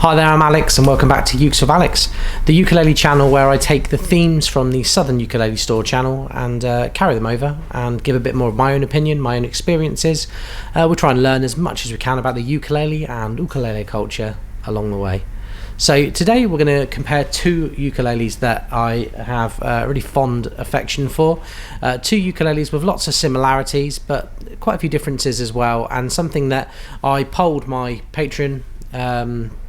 Hi there, I'm Alex and welcome back to Ukes with Alex, the ukulele channel where I take the themes from the Southern Ukulele Store channel and carry them over and give a bit more of my own opinion, my own experiences. We'll try and learn as much as we can about the ukulele and ukulele culture along the way. So today we're going to compare two ukuleles that I have a really fond affection for. Two ukuleles with lots of similarities but quite a few differences as well, and something that I polled my Patreon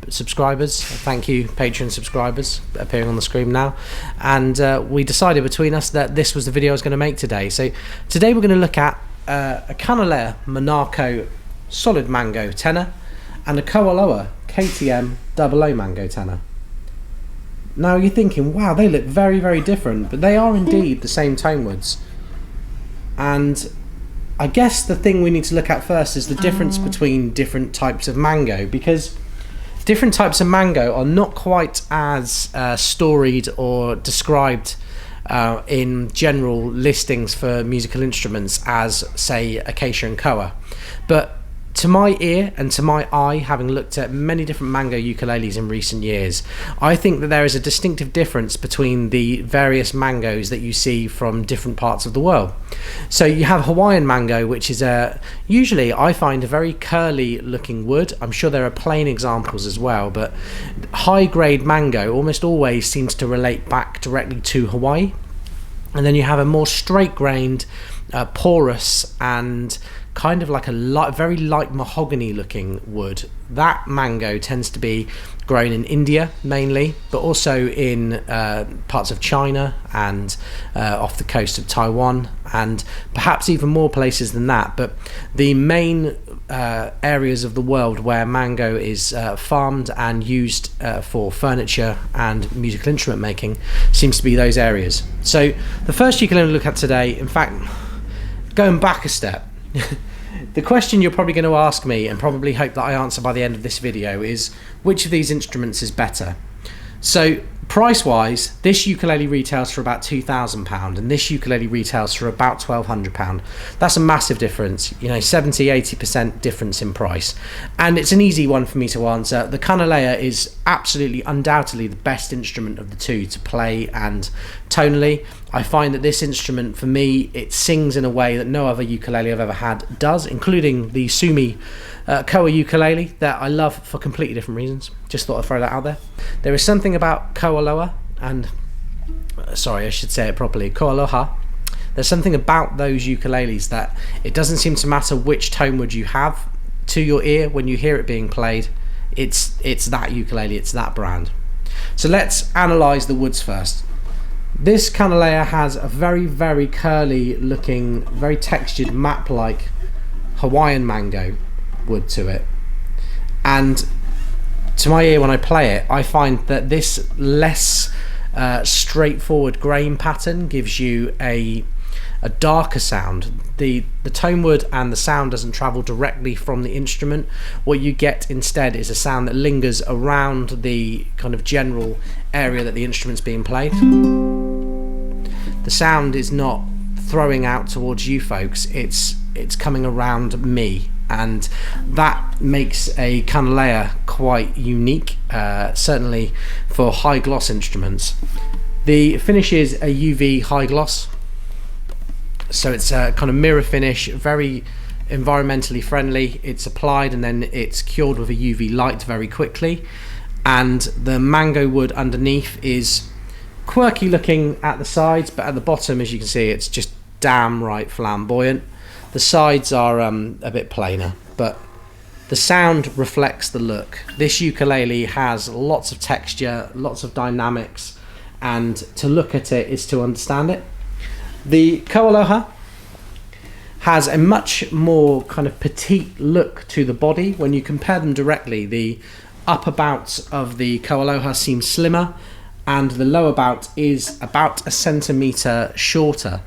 subscribers. Thank you, Patreon subscribers, appearing on the screen now, and we decided between us that this was the video I was going to make today. So today we're going to look at a Kanile'a Manako solid mango tenor and a KoAloha KTM-00MG tenor. Now you're thinking, wow, they look very, very different, but they are indeed the same tone woods. And I guess the thing we need to look at first is the difference between different types of mango, because different types of mango are not quite as storied or described in general listings for musical instruments as, say, acacia and koa. But to my ear and to my eye, having looked at many different mango ukuleles in recent years, I think that there is a distinctive difference between the various mangoes that you see from different parts of the world. So you have Hawaiian mango, which is usually, I find, a very curly looking wood. I'm sure there are plain examples as well, but high grade mango almost always seems to relate back directly to Hawaii. And then you have a more straight grained, porous and kind of like a very light mahogany looking wood. That mango tends to be grown in India mainly, but also in parts of China and off the coast of Taiwan, and perhaps even more places than that. But the main areas of the world where mango is farmed and used for furniture and musical instrument making seems to be those areas. So the first ukulele we'll look at today, in fact, going back a step, the question you're probably going to ask me, and probably hope that I answer by the end of this video, is which of these instruments is better? So price wise, this ukulele retails for about £2,000 and this ukulele retails for about £1,200. That's a massive difference, 70-80% difference in price, and it's an easy one for me to answer. The Kanile'a is absolutely, undoubtedly the best instrument of the two to play, and tonally I find that this instrument, for me, it sings in a way that no other ukulele I've ever had does, including the Sumi Koa ukulele that I love for completely different reasons. Just thought I'd throw that out there. There is something about KoAloha, and sorry, I should say it properly, KoAloha. There's something about those ukuleles that it doesn't seem to matter which tone wood you have to your ear when you hear it being played. It's that ukulele, it's that brand. So let's analyze the woods first. This Kanile'a has a very, very curly looking, very textured map-like Hawaiian mango wood to it, and to my ear when I play it, I find that this less straightforward grain pattern gives you a darker sound. The tone wood and the sound doesn't travel directly from the instrument. What you get instead is a sound that lingers around the kind of general area that the instrument's being played. The sound is not throwing out towards you folks, it's coming around me, and that makes a Kanile'a quite unique, certainly for high gloss instruments. The finish is a UV high gloss, so it's a kind of mirror finish, very environmentally friendly. It's applied and then it's cured with a UV light very quickly, and the mango wood underneath is quirky looking at the sides, but at the bottom, as you can see, it's just damn right flamboyant. The sides are a bit plainer, but the sound reflects the look. This ukulele has lots of texture, lots of dynamics, and to look at it is to understand it. The KoAloha has a much more kind of petite look to the body. When you compare them directly, the upper bout of the KoAloha seems slimmer, and the lower bout is about a centimetre shorter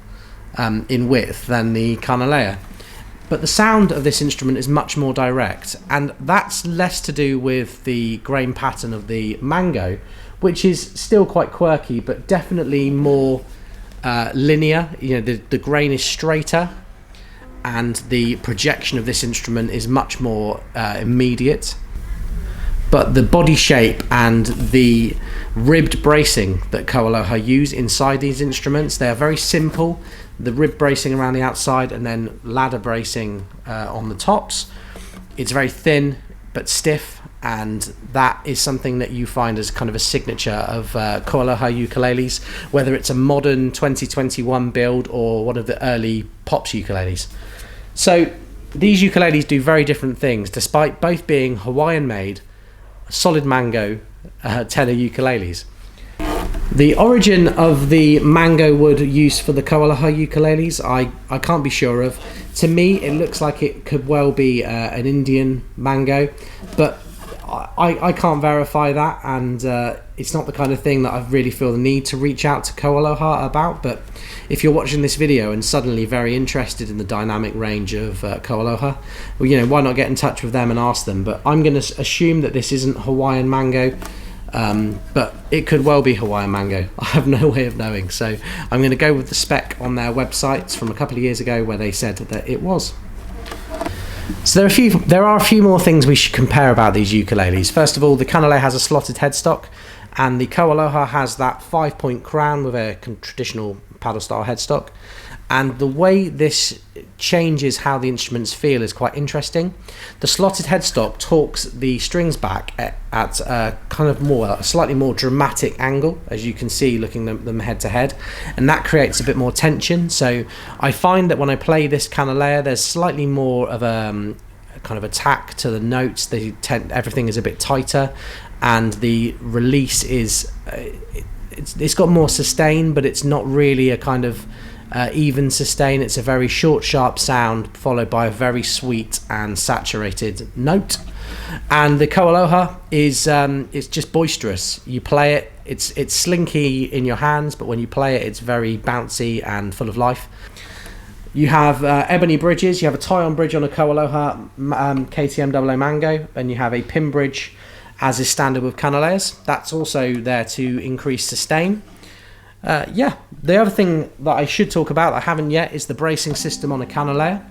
in width than the Kanile'a. But the sound of this instrument is much more direct, and that's less to do with the grain pattern of the mango, which is still quite quirky, but definitely more linear. The grain is straighter, and the projection of this instrument is much more immediate. but the body shape and the ribbed bracing that KoAloha use inside these instruments, they are very simple. The rib bracing around the outside and then ladder bracing on the tops. It's very thin but stiff, and that is something that you find as kind of a signature of KoAloha ukuleles, whether it's a modern 2021 build or one of the early Pops ukuleles. So these ukuleles do very different things, despite both being Hawaiian made, solid mango tenor ukuleles. The origin of the mango wood used for the KoAloha ukuleles, I can't be sure of. To me, it looks like it could well be an Indian mango, but I can't verify that, and it's not the kind of thing that I really feel the need to reach out to KoAloha about. But if you're watching this video and suddenly very interested in the dynamic range of KoAloha, well, you know, why not get in touch with them and ask them? But I'm going to assume that this isn't Hawaiian mango, but it could well be Hawaiian mango. I have no way of knowing, so I'm going to go with the spec on their websites from a couple of years ago where they said that it was. So there are a few more things we should compare about these ukuleles. First of all, the Kanile'a has a slotted headstock, and the KoAloha has that 5-point crown with a traditional paddle style headstock. And the way this changes how the instruments feel is quite interesting. The slotted headstock torques the strings back at a kind of a slightly more dramatic angle, as you can see looking at them head to head, and that creates a bit more tension. So I find that when I play this Kanile'a, there's slightly more of a kind of attack to the notes. Everything is a bit tighter, and the release is it's got more sustain, but it's not really a kind of even sustain. It's a very short, sharp sound followed by a very sweet and saturated note. And the KoAloha is it's just boisterous. You play it, it's slinky in your hands, but when you play it, it's very bouncy and full of life. You have ebony bridges. You have a tie-on bridge on a KoAloha KTM-00MG, and you have a pin bridge, as is standard with Kanile'as. That's also there to increase sustain. The other thing that I should talk about that I haven't yet is the bracing system on a Kanile'a.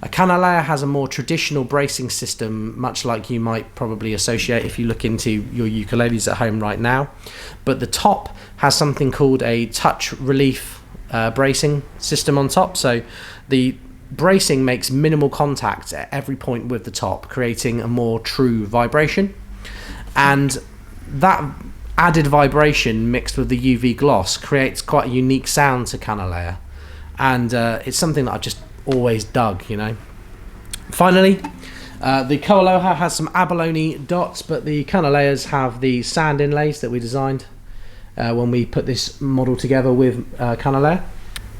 A Kanile'a has a more traditional bracing system, much like you might probably associate if you look into your ukuleles at home right now. But the top has something called a touch relief bracing system on top. So the bracing makes minimal contact at every point with the top, creating a more true vibration. And that added vibration mixed with the UV gloss creates quite a unique sound to Kanile'a, and it's something that I've just always dug, you know. Finally, the KoAloha has some abalone dots, but the Kanile'as have the sand inlays that we designed when we put this model together with Kanile'a.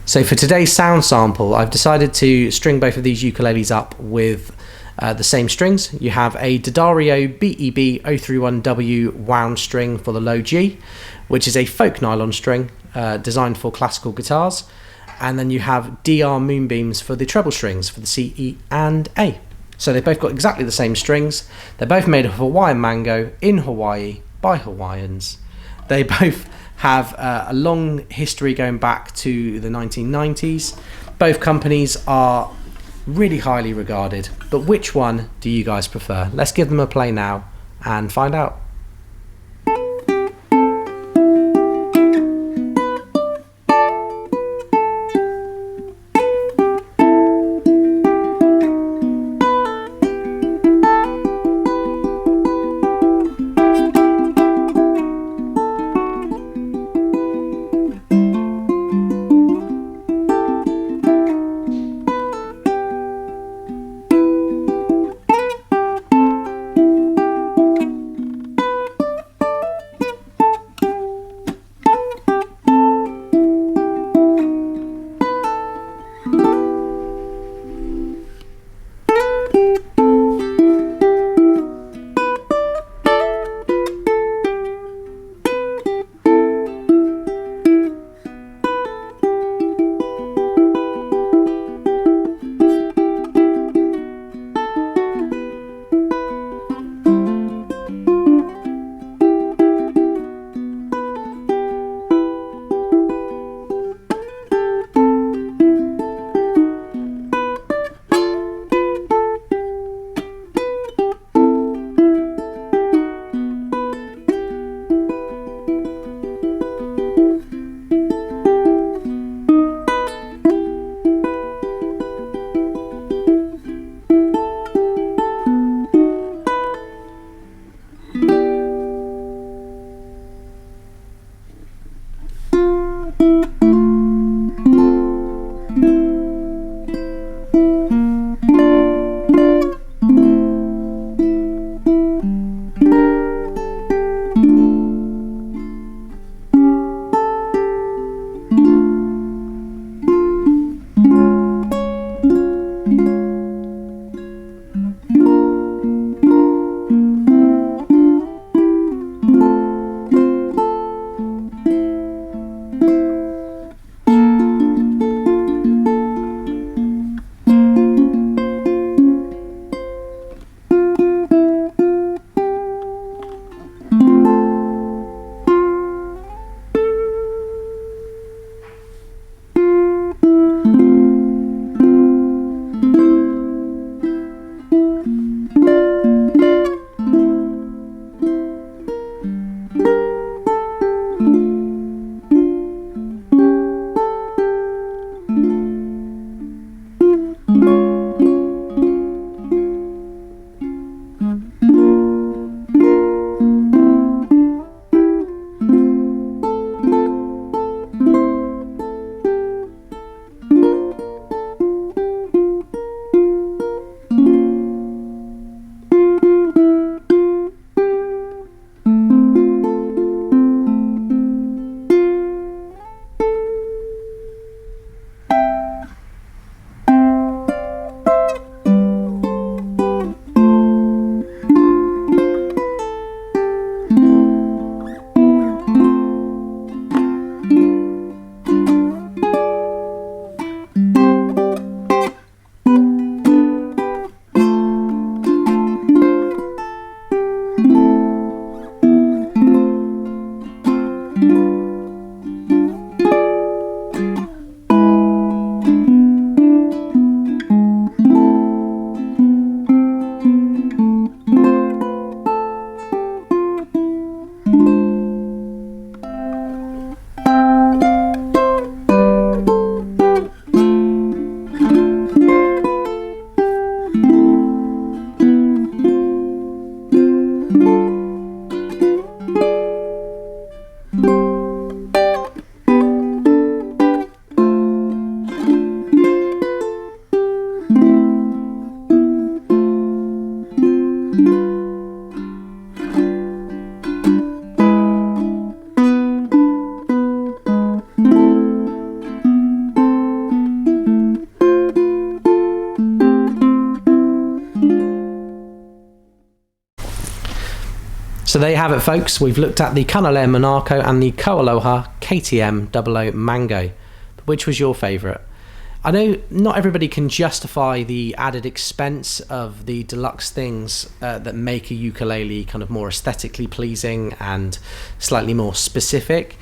So for today's sound sample, I've decided to string both of these ukuleles up with the same strings. You have a D'Addario BEB 031W wound string for the low G, which is a folk nylon string designed for classical guitars, and then you have DR moonbeams for the treble strings for the C, E and A. So they've both got exactly the same strings. They're both made of Hawaiian mango in Hawaii by Hawaiians. They both have a long history going back to the 1990s. Both companies are really highly regarded, but which one do you guys prefer? Let's give them a play now and find out. So there you have it, folks. We've looked at the Kanile'a Manako and the KoAloha KTM-00MG. Which was your favourite? I know not everybody can justify the added expense of the deluxe things that make a ukulele kind of more aesthetically pleasing and slightly more specific.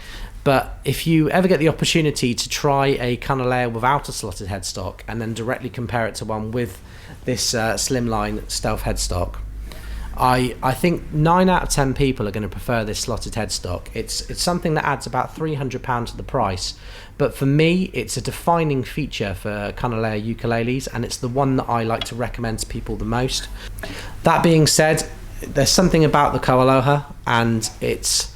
But if you ever get the opportunity to try a Kanile'a without a slotted headstock and then directly compare it to one with this slimline stealth headstock, I think 9 out of 10 people are going to prefer this slotted headstock. It's something that adds about £300 to the price, but for me it's a defining feature for Kanile'a ukuleles, and it's the one that I like to recommend to people the most. That being said, there's something about the KoAloha, and it's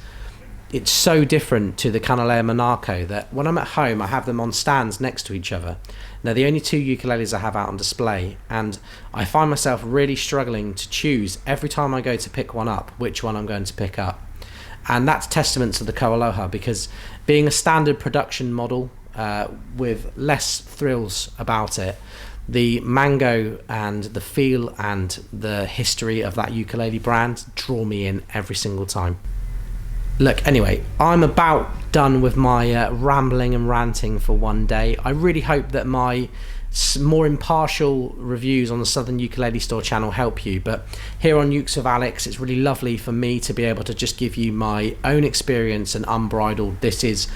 so different to the Kanile'a Manako that when I'm at home I have them on stands next to each other. They're the only 2 ukuleles I have out on display, and I find myself really struggling to choose every time I go to pick one up which one I'm going to pick up. And that's testament to the KoAloha, because being a standard production model with less thrills about it, the mango and the feel and the history of that ukulele brand draw me in every single time. Look, anyway, I'm about done with my rambling and ranting for one day. I really hope that my more impartial reviews on the Southern Ukulele Store channel help you, but here on Ukes with Alex, it's really lovely for me to be able to just give you my own experience and unbridled. This is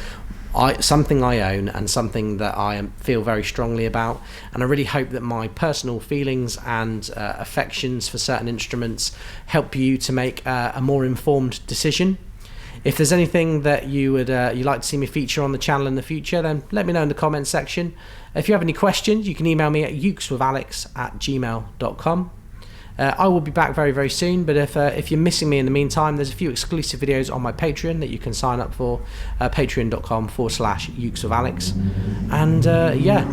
something I own and something that I feel very strongly about, and I really hope that my personal feelings and affections for certain instruments help you to make a more informed decision. If there's anything that you'd like to see me feature on the channel in the future, then let me know in the comments section. If you have any questions, you can email me at ukeswithalex@gmail.com. I will be back very, very soon, but if you're missing me in the meantime, there's a few exclusive videos on my Patreon that you can sign up for, patreon.com/ukeswithalex. And yeah,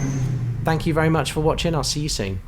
thank you very much for watching. I'll see you soon.